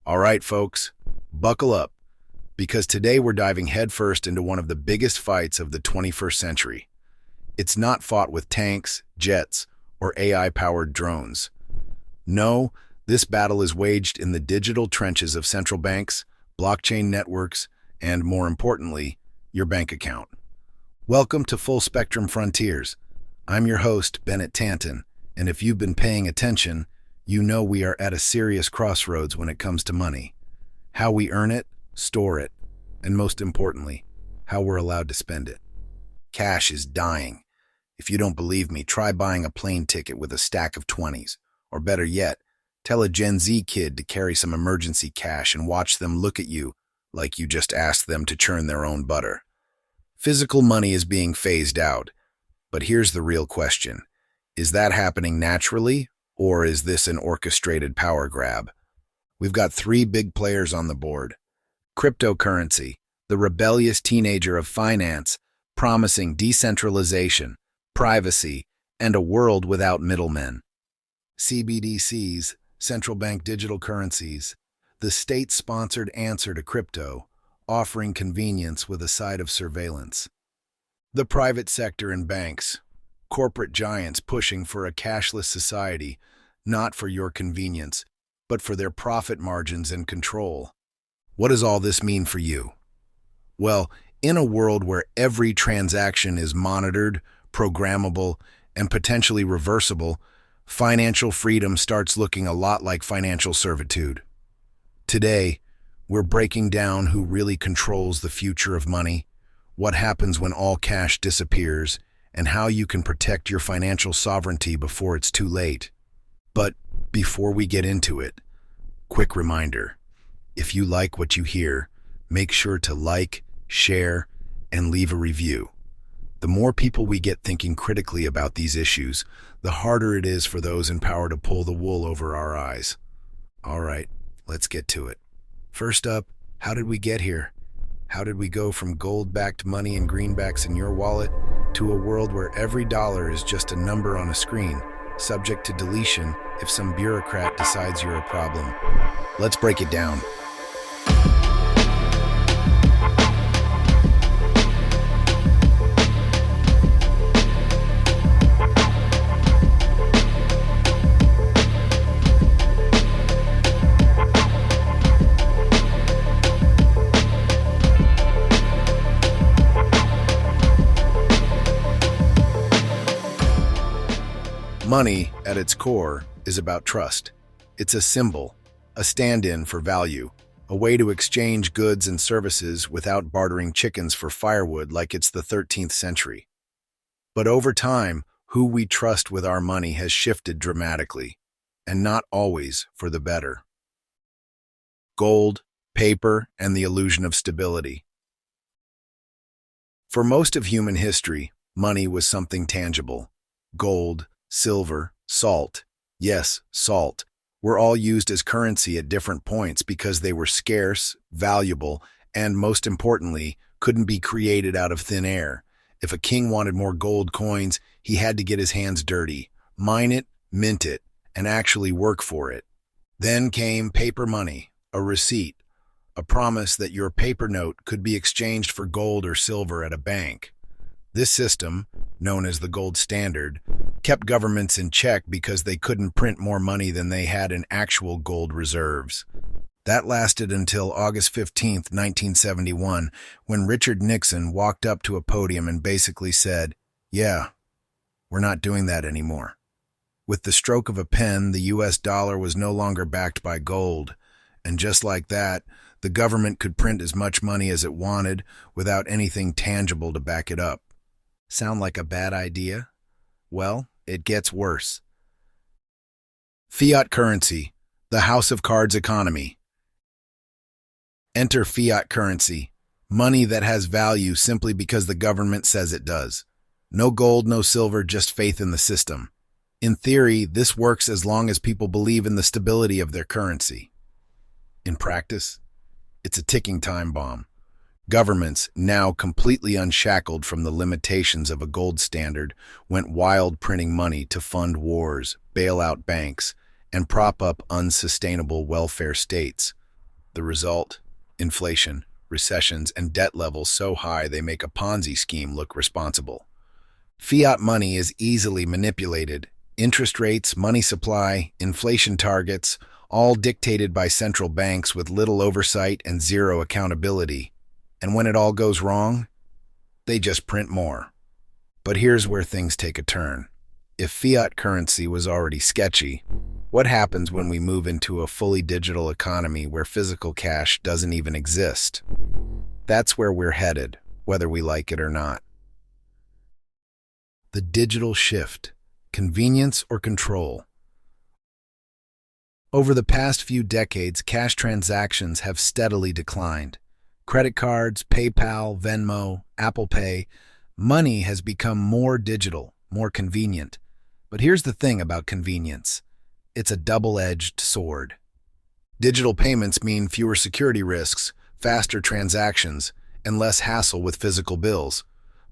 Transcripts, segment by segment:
All right, folks, buckle up, because today we're diving headfirst into one of the biggest fights of the 21st century. It's not fought with tanks, jets, or AI-powered drones. No, this battle is waged in the digital trenches of central banks, blockchain networks, and, more importantly, your bank account. Welcome to Full Spectrum Frontiers. I'm your host, Bennett Tanton, and if you've been paying attention, you know we are at a serious crossroads when it comes to money. How we earn it, store it, and most importantly, how we're allowed to spend it. Cash is dying. If you don't believe me, try buying a plane ticket with a stack of 20s. Or better yet, tell a Gen Z kid to carry some emergency cash and watch them look at you like you just asked them to churn their own butter. Physical money is being phased out, but here's the real question. Is that happening naturally, or is this an orchestrated power grab? We've got three big players on the board. Cryptocurrency, the rebellious teenager of finance, promising decentralization, privacy, and a world without middlemen. CBDCs, Central Bank Digital Currencies, the state-sponsored answer to crypto, offering convenience with a side of surveillance. The private sector and banks, corporate giants pushing for a cashless society, not for your convenience, but for their profit margins and control. What does all this mean for you? Well, in a world where every transaction is monitored, programmable, and potentially reversible, financial freedom starts looking a lot like financial servitude. Today, we're breaking down who really controls the future of money, what happens when all cash disappears, and how you can protect your financial sovereignty before it's too late. But before we get into it, quick reminder, if you like what you hear, make sure to like, share, and leave a review. The more people we get thinking critically about these issues, the harder it is for those in power to pull the wool over our eyes. All right, let's get to it. First up, how did we get here? How did we go from gold-backed money and greenbacks in your wallet to a world where every dollar is just a number on a screen, subject to deletion if some bureaucrat decides you're a problem? Let's break it down. Money, at its core, is about trust. It's a symbol, a stand-in for value, a way to exchange goods and services without bartering chickens for firewood like it's the 13th century. But over time, who we trust with our money has shifted dramatically, and not always for the better. Gold, paper, and the illusion of stability. For most of human history, money was something tangible. Gold, silver, salt, yes, salt, were all used as currency at different points because they were scarce, valuable, and most importantly, couldn't be created out of thin air. If a king wanted more gold coins, he had to get his hands dirty, mine it, mint it, and actually work for it. Then came paper money, a receipt, a promise that your paper note could be exchanged for gold or silver at a bank. This system, known as the gold standard, kept governments in check because they couldn't print more money than they had in actual gold reserves. That lasted until August 15, 1971, when Richard Nixon walked up to a podium and basically said, "Yeah, we're not doing that anymore." With the stroke of a pen, the US dollar was no longer backed by gold, and just like that, the government could print as much money as it wanted without anything tangible to back it up. Sound like a bad idea? Well, it gets worse. Fiat currency, the house of cards economy. Enter fiat currency, money that has value simply because the government says it does. No gold, no silver, just faith in the system. In theory, this works as long as people believe in the stability of their currency. In practice, it's a ticking time bomb. Governments, now completely unshackled from the limitations of a gold standard, went wild printing money to fund wars, bail out banks, and prop up unsustainable welfare states, The result? Inflation, recessions, and debt levels so high they make a Ponzi scheme look responsible. Fiat money is easily manipulated. Interest rates, money supply, inflation targets, all dictated by central banks with little oversight and zero accountability. And when it all goes wrong, they just print more. But here's where things take a turn. If fiat currency was already sketchy, what happens when we move into a fully digital economy where physical cash doesn't even exist? That's where we're headed, whether we like it or not. The digital shift, convenience or control. Over the past few decades, cash transactions have steadily declined. Credit cards, PayPal, Venmo, Apple Pay, money has become more digital, more convenient. But here's the thing about convenience. It's a double-edged sword. Digital payments mean fewer security risks, faster transactions, and less hassle with physical bills.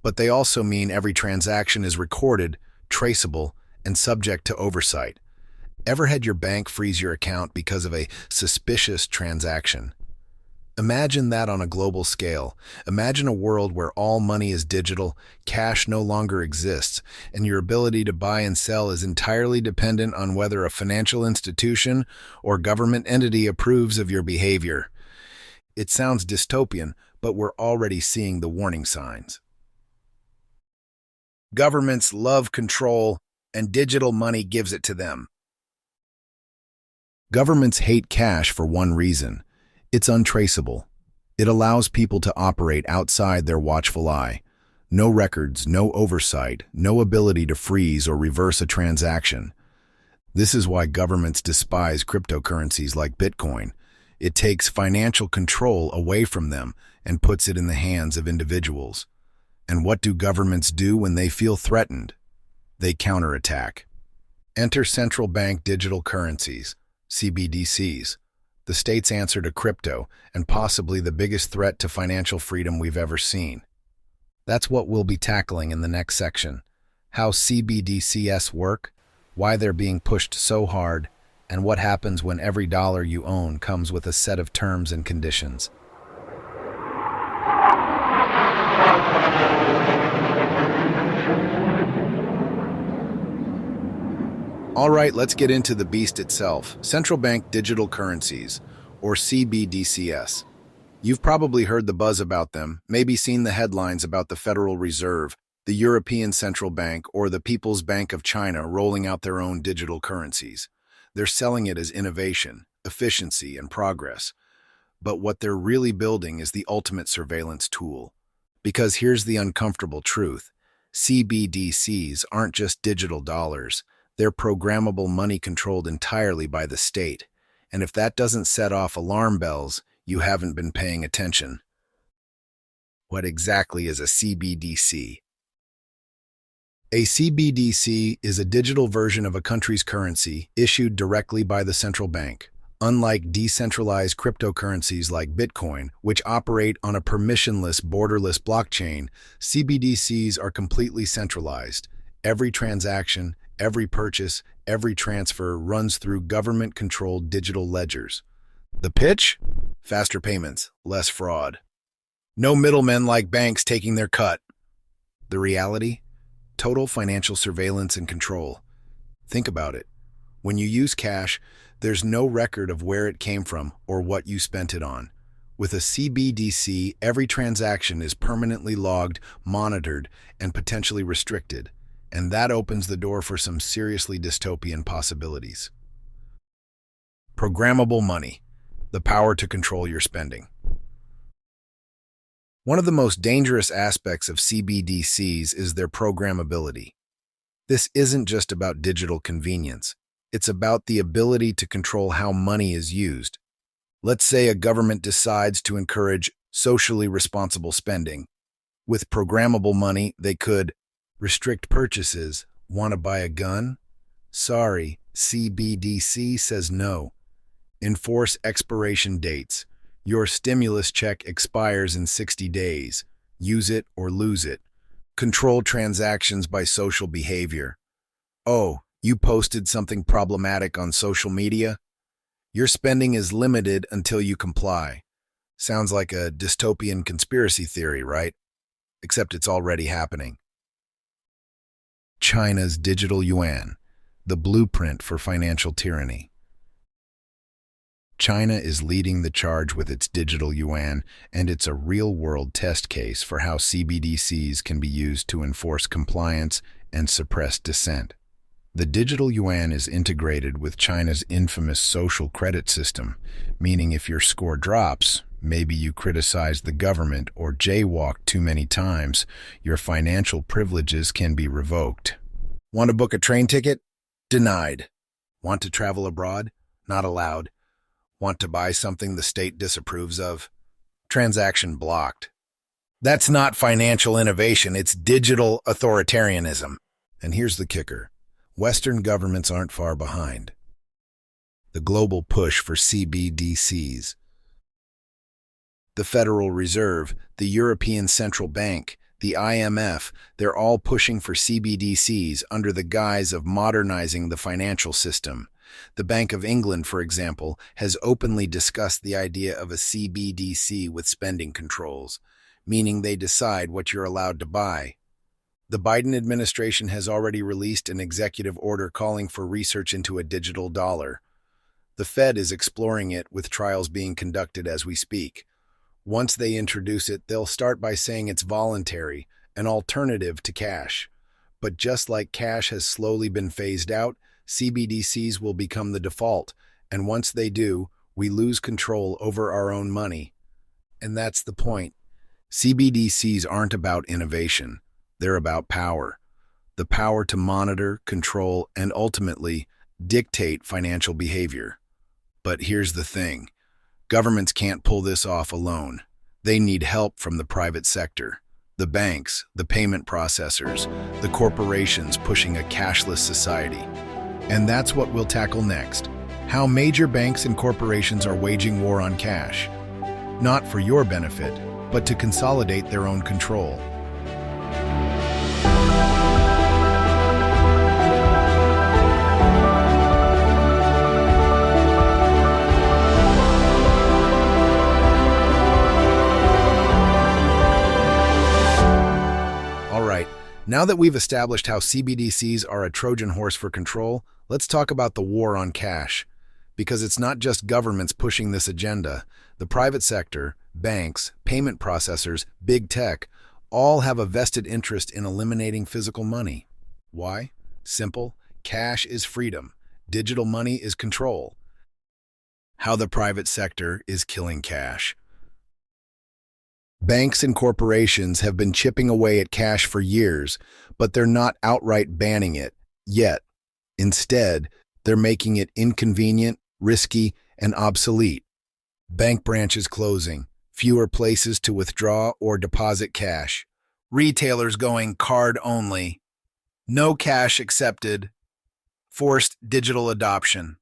But they also mean every transaction is recorded, traceable, and subject to oversight. Ever had your bank freeze your account because of a suspicious transaction? Imagine that on a global scale. Imagine a world where all money is digital, cash no longer exists, and your ability to buy and sell is entirely dependent on whether a financial institution or government entity approves of your behavior. It sounds dystopian, but we're already seeing the warning signs. Governments love control, and digital money gives it to them. Governments hate cash for one reason. It's untraceable. It allows people to operate outside their watchful eye. No records, no oversight, no ability to freeze or reverse a transaction. This is why governments despise cryptocurrencies like Bitcoin. It takes financial control away from them and puts it in the hands of individuals. And what do governments do when they feel threatened? They counterattack. Enter Central Bank Digital Currencies, CBDCs. The state's answer to crypto, and possibly the biggest threat to financial freedom we've ever seen. That's what we'll be tackling in the next section. How CBDCs work, why they're being pushed so hard, and what happens when every dollar you own comes with a set of terms and conditions. All right, let's get into the beast itself. Central Bank Digital Currencies, or CBDCs. You've probably heard the buzz about them, maybe seen the headlines about the Federal Reserve, the European Central Bank, or the People's Bank of China rolling out their own digital currencies. They're selling it as innovation, efficiency, and progress. But what they're really building is the ultimate surveillance tool. Because here's the uncomfortable truth. CBDCs aren't just digital dollars. They're programmable money controlled entirely by the state. And if that doesn't set off alarm bells, you haven't been paying attention. What exactly is a CBDC? A CBDC is a digital version of a country's currency issued directly by the central bank. Unlike decentralized cryptocurrencies like Bitcoin, which operate on a permissionless, borderless blockchain, CBDCs are completely centralized. Every transaction, every purchase, every transfer runs through government-controlled digital ledgers. The pitch? Faster payments, less fraud. No middlemen like banks taking their cut. The reality? Total financial surveillance and control. Think about it. When you use cash, there's no record of where it came from or what you spent it on. With a CBDC, every transaction is permanently logged, monitored, and potentially restricted. And that opens the door for some seriously dystopian possibilities. Programmable money, the power to control your spending. One of the most dangerous aspects of CBDCs is their programmability. This isn't just about digital convenience. It's about the ability to control how money is used. Let's say a government decides to encourage socially responsible spending. With programmable money, they could restrict purchases. Want to buy a gun? Sorry, CBDC says no. Enforce expiration dates. Your stimulus check expires in 60 days. Use it or lose it. Control transactions by social behavior. Oh, you posted something problematic on social media? Your spending is limited until you comply. Sounds like a dystopian conspiracy theory, right? Except it's already happening. China's digital yuan, the blueprint for financial tyranny. China is leading the charge with its digital yuan, and it's a real-world test case for how CBDCs can be used to enforce compliance and suppress dissent. The digital yuan is integrated with China's infamous social credit system, meaning if your score drops, maybe you criticized the government or jaywalked too many times, your financial privileges can be revoked. Want to book a train ticket? Denied. Want to travel abroad? Not allowed. Want to buy something the state disapproves of? Transaction blocked. That's not financial innovation, it's digital authoritarianism. And here's the kicker. Western governments aren't far behind. The global push for CBDCs. The Federal Reserve, the European Central Bank, the IMF, they're all pushing for CBDCs under the guise of modernizing the financial system. The Bank of England, for example, has openly discussed the idea of a CBDC with spending controls, meaning they decide what you're allowed to buy. The Biden administration has already released an executive order calling for research into a digital dollar. The Fed is exploring it, with trials being conducted as we speak. Once they introduce it, they'll start by saying it's voluntary, an alternative to cash. But just like cash has slowly been phased out, CBDCs will become the default, and once they do, we lose control over our own money. And that's the point. CBDCs aren't about innovation. They're about power. The power to monitor, control, and ultimately dictate financial behavior. But here's the thing. Governments can't pull this off alone. They need help from the private sector. The banks, the payment processors, the corporations pushing a cashless society. And that's what we'll tackle next. How major banks and corporations are waging war on cash. Not for your benefit, but to consolidate their own control. Now that we've established how CBDCs are a Trojan horse for control, let's talk about the war on cash. Because it's not just governments pushing this agenda. The private sector, banks, payment processors, big tech, all have a vested interest in eliminating physical money. Why? Simple. Cash is freedom. Digital money is control. How the private sector is killing cash. Banks and corporations have been chipping away at cash for years, but they're not outright banning it yet. Instead, they're making it inconvenient, risky, and obsolete. Bank branches closing, fewer places to withdraw or deposit cash. Retailers going card only. No cash accepted. Forced digital adoption.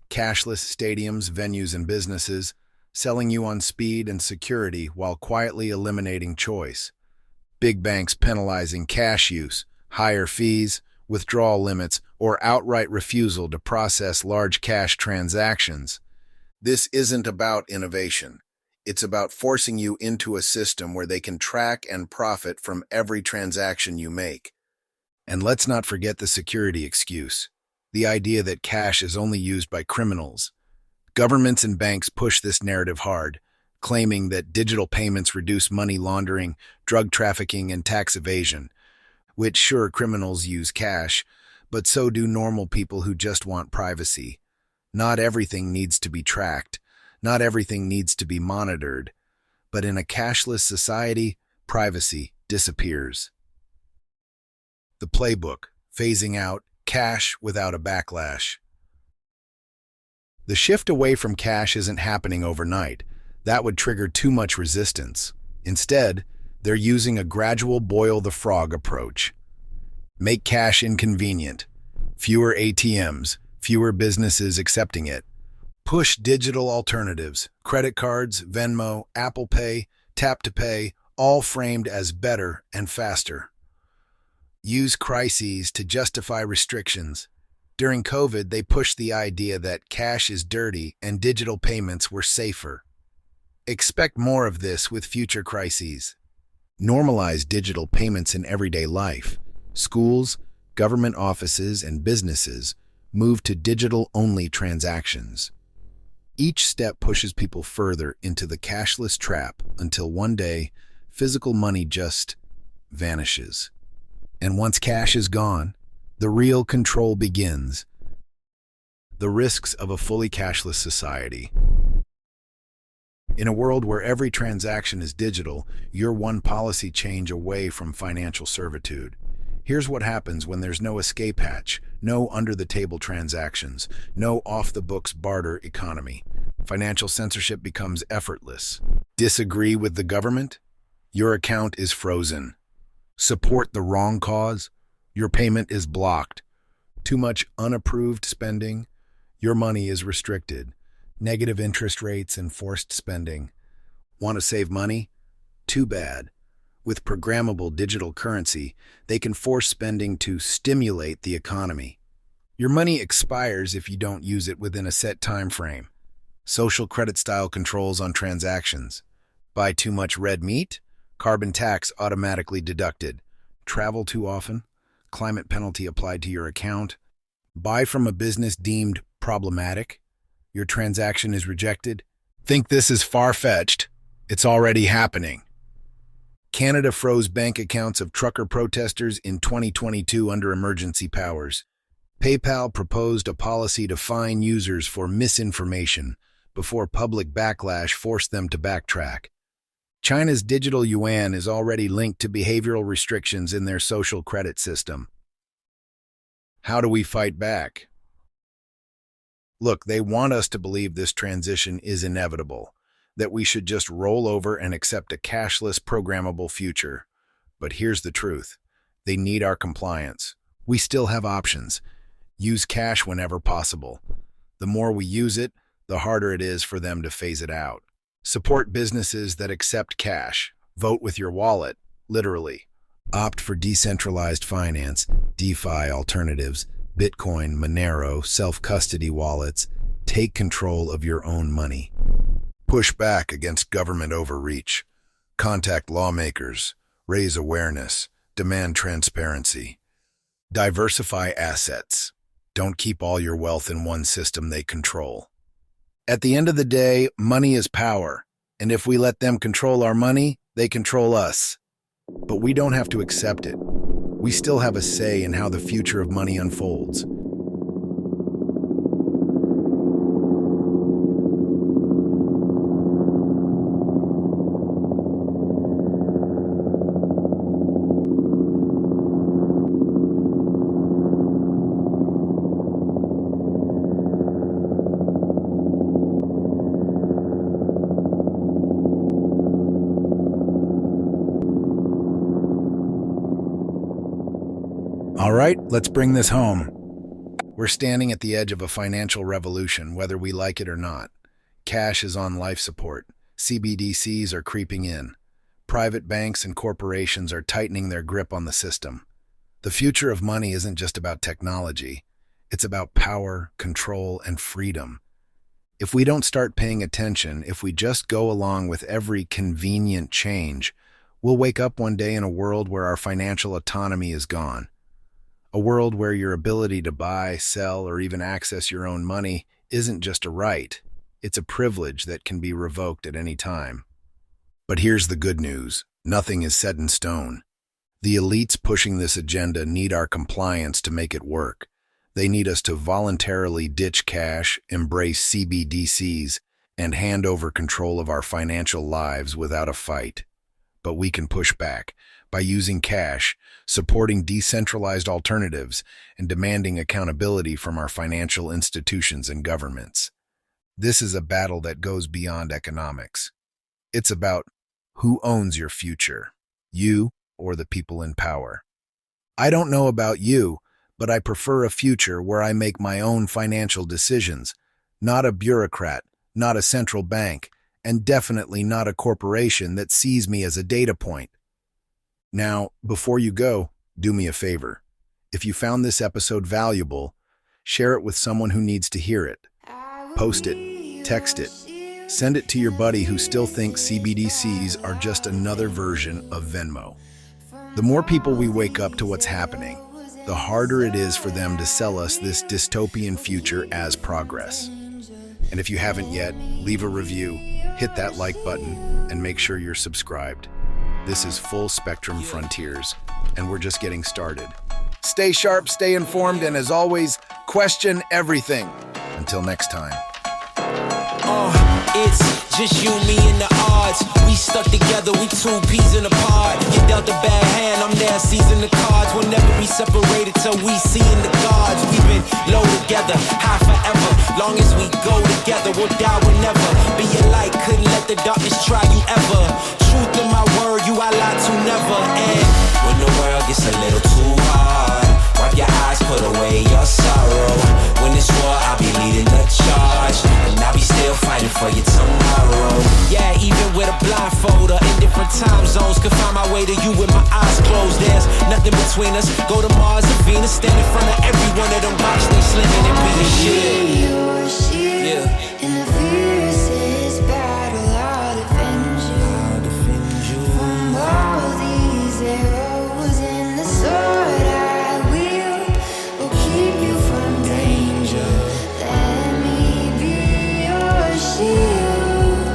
Cashless stadiums, venues, and businesses, selling you on speed and security while quietly eliminating choice. Big banks penalizing cash use, higher fees, withdrawal limits, or outright refusal to process large cash transactions. This isn't about innovation. It's about forcing you into a system where they can track and profit from every transaction you make. And let's not forget the security excuse, the idea that cash is only used by criminals. Governments and banks push this narrative hard, claiming that digital payments reduce money laundering, drug trafficking, and tax evasion, which sure, criminals use cash, but so do normal people who just want privacy. Not everything needs to be tracked. Not everything needs to be monitored. But in a cashless society, privacy disappears. The playbook, phasing out cash without a backlash. The shift away from cash isn't happening overnight. That would trigger too much resistance. Instead, they're using a gradual boil-the-frog approach. Make cash inconvenient. Fewer ATMs, fewer businesses accepting it. Push digital alternatives, credit cards, Venmo, Apple Pay, Tap to Pay, all framed as better and faster. Use crises to justify restrictions. During COVID, they pushed the idea that cash is dirty and digital payments were safer. Expect more of this with future crises. Normalize digital payments in everyday life. Schools, government offices, and businesses move to digital-only transactions. Each step pushes people further into the cashless trap until one day, physical money just vanishes. And once cash is gone, the real control begins. The risks of a fully cashless society. In a world where every transaction is digital, you're one policy change away from financial servitude. Here's what happens when there's no escape hatch, no under-the-table transactions, no off-the-books barter economy. Financial censorship becomes effortless. Disagree with the government? Your account is frozen. Support the wrong cause? Your payment is blocked. Too much unapproved spending? Your money is restricted. Negative interest rates and forced spending. Want to save money? Too bad. With programmable digital currency, they can force spending to stimulate the economy. Your money expires if you don't use it within a set time frame. Social credit-style controls on transactions. Buy too much red meat? Carbon tax automatically deducted. Travel too often? Climate penalty applied to your account. Buy from a business deemed problematic? Your transaction is rejected? Think this is far-fetched? It's already happening. Canada froze bank accounts of trucker protesters in 2022 under emergency powers. PayPal proposed a policy to fine users for misinformation before public backlash forced them to backtrack. China's digital yuan is already linked to behavioral restrictions in their social credit system. How do we fight back? Look, they want us to believe this transition is inevitable, that we should just roll over and accept a cashless, programmable future. But here's the truth. They need our compliance. We still have options. Use cash whenever possible. The more we use it, the harder it is for them to phase it out. Support businesses that accept cash. Vote with your wallet, literally. Opt for decentralized finance, DeFi alternatives, Bitcoin, Monero, self-custody wallets. Take control of your own money. Push back against government overreach. Contact lawmakers. Raise awareness. Demand transparency. Diversify assets. Don't keep all your wealth in one system they control. At the end of the day, money is power. And if we let them control our money, they control us. But we don't have to accept it. We still have a say in how the future of money unfolds. All right, let's bring this home. We're standing at the edge of a financial revolution, whether we like it or not. Cash is on life support. CBDCs are creeping in. Private banks and corporations are tightening their grip on the system. The future of money isn't just about technology. It's about power, control, and freedom. If we don't start paying attention, if we just go along with every convenient change, we'll wake up one day in a world where our financial autonomy is gone. A world where your ability to buy, sell, or even access your own money isn't just a right. It's a privilege that can be revoked at any time. But here's the good news. Nothing is set in stone. The elites pushing this agenda need our compliance to make it work. They need us to voluntarily ditch cash, embrace CBDCs, and hand over control of our financial lives without a fight. But we can push back by using cash, supporting decentralized alternatives, and demanding accountability from our financial institutions and governments. This is a battle that goes beyond economics. It's about who owns your future, you or the people in power. I don't know about you, but I prefer a future where I make my own financial decisions, not a bureaucrat, not a central bank, and definitely not a corporation that sees me as a data point. Now, before you go, do me a favor. If you found this episode valuable, Share it with someone who needs to hear it. Post it, text it, send it to your buddy who still thinks CBDCs are just another version of Venmo. The more people we wake up to what's happening, the harder it is for them to sell us this dystopian future as progress. And if you haven't yet, leave a review, hit that like button, and make sure you're subscribed. This is Full Spectrum Frontiers, and we're just getting started. Stay sharp, stay informed, and as always, question everything. Until next time. It's just you, me, and the odds. We stuck together, we two peas in a pod. You dealt a bad hand, I'm there seizing the cards. We'll never be separated till we see in the gods. We've been low together, high forever. Long as we go together, we'll die whenever. Be a light, couldn't let the darkness try you ever. Truth in my word, you I lie to never. And when the world gets a little too hard, wipe your eyes, put away your sorrow. When it's war, I'll be leading the charge, and I'll be still fighting for you tomorrow. Yeah, even with a blindfold or in different time zones, could find my way to you with my eyes closed. There's nothing between us. Go to Mars or Venus, stand in front of every one of them rocks, they slimming and be a shield. Yeah. In the fiercest battle, I'll defend you. From all these arrows in the sword I will keep you from danger. Let me be your shield.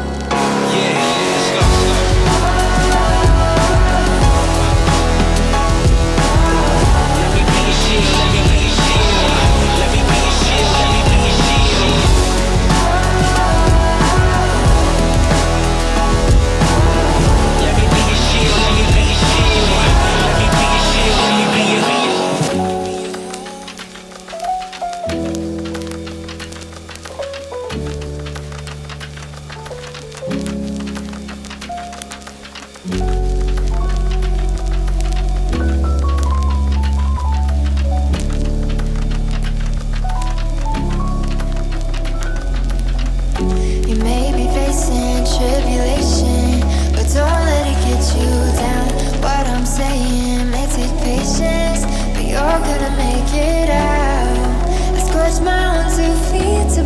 Yeah, let's go. Let me be your shield, let me be your shield. Let me be your shield, let me be your shield. Let me be your shield, let me be your shield. Let me be your shield, let me be your shield. You may be facing tribulation, but don't let it get you down. What I'm saying may take patience, but you're gonna make it out. I scorched my own 2 feet to